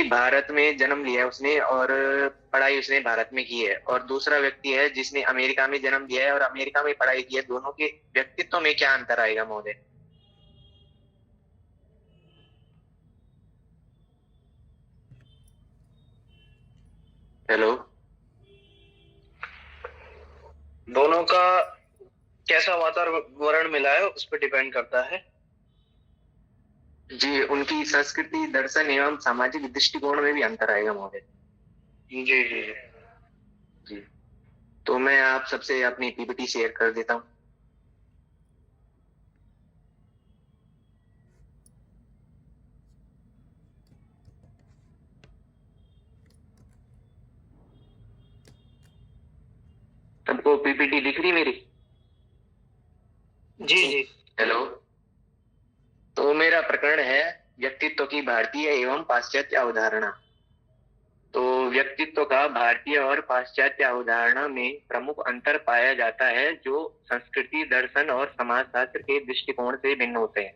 भारत में जन्म लिया है उसने और पढ़ाई उसने भारत में की है, और दूसरा व्यक्ति है जिसने अमेरिका में जन्म लिया है और अमेरिका में पढ़ाई की है, दोनों के व्यक्तित्व में क्या अंतर आएगा महोदय? हेलो। दोनों का कैसा वातावरण मिला है उस पर डिपेंड करता है। जी, उनकी संस्कृति, दर्शन एवं सामाजिक दृष्टिकोण में भी अंतर आएगा महोदय। जी जी जी। जी, तो मैं आप सबसे अपनी पीपीटी शेयर कर देता हूँ। सबको पीपीटी दिख रही मेरी? जी जी। हेलो। तो मेरा प्रकरण है व्यक्तित्व की भारतीय एवं पाश्चात्य अवधारणा। तो व्यक्तित्व का भारतीय और पाश्चात्य अवधारणा में प्रमुख अंतर पाया जाता है, जो संस्कृति, दर्शन और समाजशास्त्र के दृष्टिकोण से भिन्न होते हैं।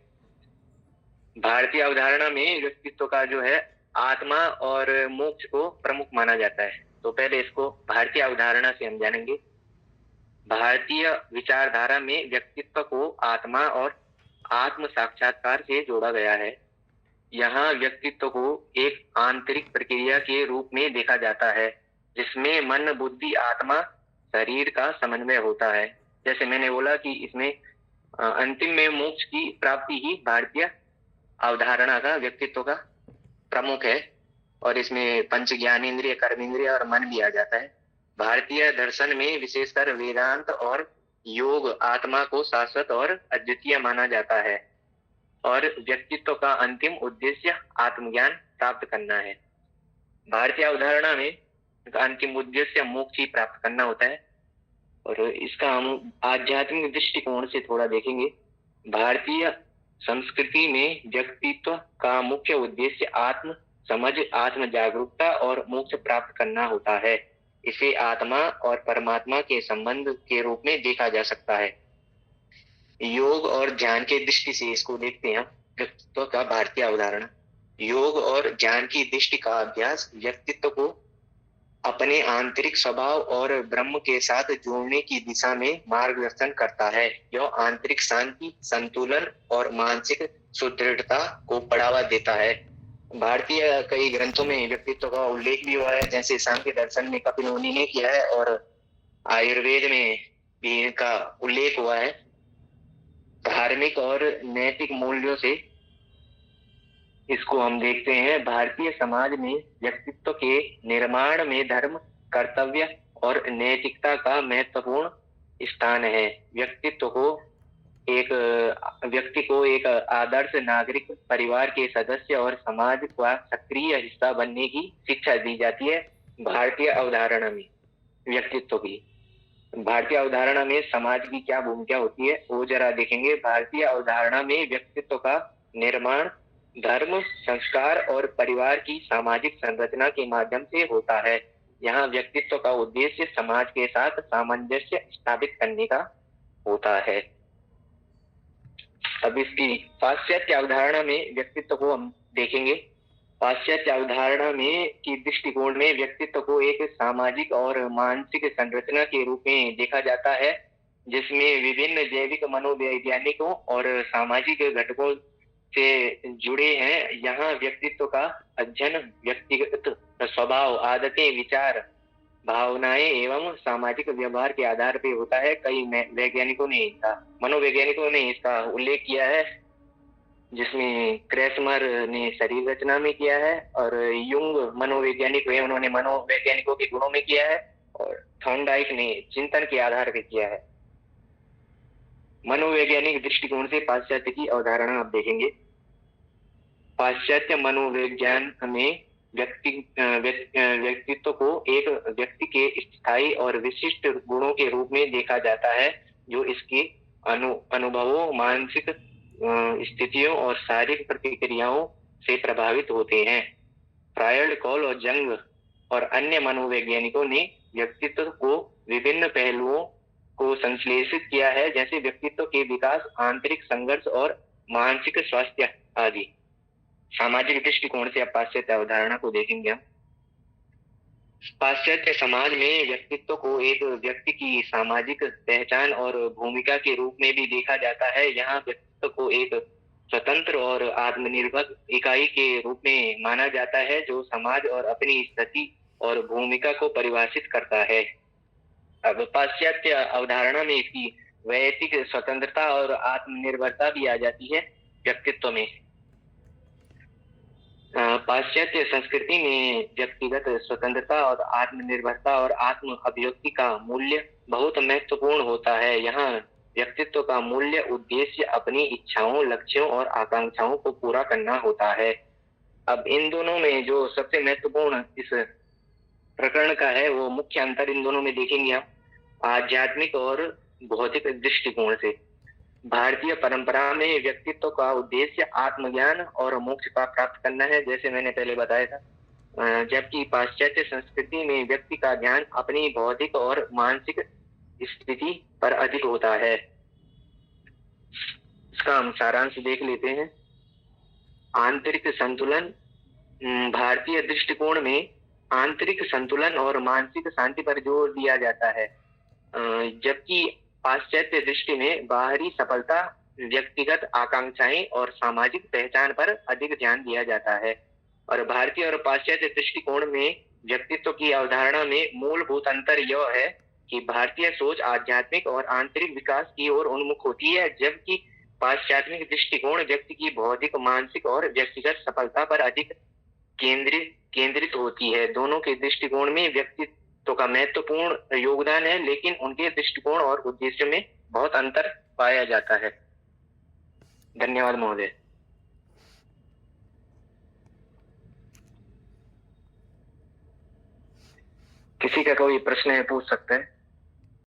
भारतीय अवधारणा में व्यक्तित्व का जो है आत्मा और मोक्ष को प्रमुख माना जाता है। तो पहले इसको भारतीय अवधारणा से हम जानेंगे। भारतीय विचारधारा में व्यक्तित्व को आत्मा और आत्म साक्षात्कार से जोड़ा गया है। यहाँ व्यक्तित्व को एक आंतरिक प्रक्रिया के रूप में देखा जाता है, जिसमें मन, बुद्धि, आत्मा, शरीर का समन्वय होता है। जैसे मैंने बोला कि इसमें अंतिम में मोक्ष की प्राप्ति ही भारतीय अवधारणा का व्यक्तित्व का प्रमुख है, और इसमें पंच ज्ञानेंद्रिय, कर्मेंद्रिय और मन भी आ जाता है। भारतीय दर्शन में विशेषकर वेदांत और योग आत्मा को शाश्वत और अद्वितीय माना जाता है, और व्यक्तित्व का अंतिम उद्देश्य आत्मज्ञान प्राप्त करना है। भारतीय अवधारणा में अंतिम उद्देश्य मोक्ष ही प्राप्त करना होता है, और इसका हम आध्यात्मिक दृष्टिकोण से थोड़ा देखेंगे। भारतीय संस्कृति में व्यक्तित्व का मुख्य उद्देश्य आत्म समझ, आत्म जागरूकता और मोक्ष प्राप्त करना होता है। इसे आत्मा और परमात्मा के संबंध के रूप में देखा जा सकता है। योग और ध्यान के दृष्टि से इसको देखते हैं व्यक्तित्व का भारतीय अवधारणा। योग और ध्यान की दृष्टि का अभ्यास व्यक्तित्व को अपने आंतरिक स्वभाव और ब्रह्म के साथ जोड़ने की दिशा में मार्गदर्शन करता है। यह आंतरिक शांति, संतुलन और मानसिक सुदृढ़ता को बढ़ावा देता है। भारतीय कई ग्रंथों में व्यक्तित्व का उल्लेख भी हुआ है, जैसे सांख्य दर्शन में कपिल मुनि ने किया है, और आयुर्वेद में भी इनका उल्लेख हुआ है। धार्मिक और नैतिक मूल्यों से इसको हम देखते हैं। भारतीय समाज में व्यक्तित्व के निर्माण में धर्म, कर्तव्य और नैतिकता का महत्वपूर्ण स्थान है। व्यक्तित्व को व्यक्ति को एक आदर्श नागरिक, परिवार के सदस्य और समाज का सक्रिय हिस्सा बनने की शिक्षा दी जाती है। भारतीय अवधारणा में व्यक्तित्व की, भारतीय अवधारणा में समाज की क्या भूमिका होती है वो जरा देखेंगे। भारतीय अवधारणा में व्यक्तित्व का निर्माण धर्म, संस्कार और परिवार की सामाजिक संरचना के माध्यम से होता है। यहाँ व्यक्तित्व का उद्देश्य समाज के साथ सामंजस्य स्थापित करने का होता है। अब इसकी पाश्चात्य अवधारणा में व्यक्तित्व को हम देखेंगे। पाश्चात्य अवधारणा में की दृष्टिकोण में व्यक्तित्व को एक सामाजिक और मानसिक संरचना के रूप में देखा जाता है, जिसमें विभिन्न जैविक, मनोवैज्ञानिकों और सामाजिक घटकों से जुड़े हैं। यहाँ व्यक्तित्व का अध्ययन व्यक्तिगत स्वभाव, आदतें, विचार, भावनाएं एवं सामाजिक व्यवहार के आधार पर होता है। कई मनोवैज्ञानिकों ने इसका उल्लेख किया है, जिसमें क्रेसमर ने शरीर रचना में किया है, और युंग मनोवैज्ञानिक हुए, उन्होंने मनोवैज्ञानिकों के गुणों में किया है, और थॉर्नडाइक ने चिंतन के आधार पर किया है। मनोवैज्ञानिक दृष्टिकोण से पाश्चात्य की अवधारणा आप देखेंगे। पाश्चात्य मनोविज्ञान में व्यक्तित्व को एक व्यक्ति के स्थायी और विशिष्ट गुणों के रूप में देखा जाता है, जो इसके अनुभवों, मानसिक स्थितियों और शारीरिक प्रतिक्रियाओं से प्रभावित होते हैं। फ्रायड, कॉल और जंग और अन्य मनोवैज्ञानिकों ने व्यक्तित्व को विभिन्न पहलुओं को संश्लेषित किया है, जैसे व्यक्तित्व के विकास, आंतरिक संघर्ष और मानसिक स्वास्थ्य आदि। सामाजिक दृष्टिकोण से अब पाश्चात्य अवधारणा को देखेंगे हम। पाश्चात्य समाज में व्यक्तित्व को एक व्यक्ति की सामाजिक पहचान और भूमिका के रूप में भी देखा जाता है। यहाँ व्यक्तित्व को एक स्वतंत्र और आत्मनिर्भर इकाई के रूप में माना जाता है जो समाज और अपनी स्थिति और भूमिका को परिभाषित करता है। अब पाश्चात्य अवधारणा में इसकी वैयक्तिक स्वतंत्रता और आत्मनिर्भरता भी आ जाती है व्यक्तित्व में। पाश्चात्य संस्कृति में व्यक्तिगत स्वतंत्रता और आत्मनिर्भरता और आत्म अभिव्यक्ति का मूल्य बहुत महत्वपूर्ण होता है। यहाँ व्यक्तित्व का मूल्य उद्देश्य अपनी इच्छाओं, लक्ष्यों और आकांक्षाओं को पूरा करना होता है। अब इन दोनों में जो सबसे महत्वपूर्ण इस प्रकरण का है वो मुख्य अंतर इन दोनों में देखेंगे हम आध्यात्मिक और भौतिक दृष्टिकोण से। भारतीय परंपरा में व्यक्तित्व का उद्देश्य आत्मज्ञान और मोक्ष का प्राप्त करना है, जैसे मैंने पहले बताया था। जबकि पाश्चात्य संस्कृति में व्यक्ति का ध्यान अपनी बौद्धिक और मानसिक स्थिति पर अधिक होता है। इसका हम सारांश देख लेते हैं। आंतरिक संतुलन। भारतीय दृष्टिकोण में आंतरिक संतुलन और मानसिक शांति पर जोर दिया जाता है, जबकि पाश्चात्य दृष्टि में बाहरी सफलता, व्यक्तिगत आकांक्षाएं और सामाजिक पहचान पर अधिक ध्यान दिया जाता है। और भारतीय और पाश्चात्य दृष्टिकोण में व्यक्तित्व की अवधारणा में मूलभूत अंतर यह है कि भारतीय सोच आध्यात्मिक और आंतरिक विकास की ओर उन्मुख होती है, जबकि पाश्चात्य दृष्टिकोण व्यक्ति की बौद्धिक, मानसिक और व्यक्तिगत सफलता पर अधिक केंद्रित होती है। दोनों के दृष्टिकोण में व्यक्तित्व का महत्वपूर्ण योगदान है, लेकिन उनके दृष्टिकोण और उद्देश्य में बहुत अंतर पाया जाता है। धन्यवाद महोदय। किसी का कोई प्रश्न है पूछ सकते हैं।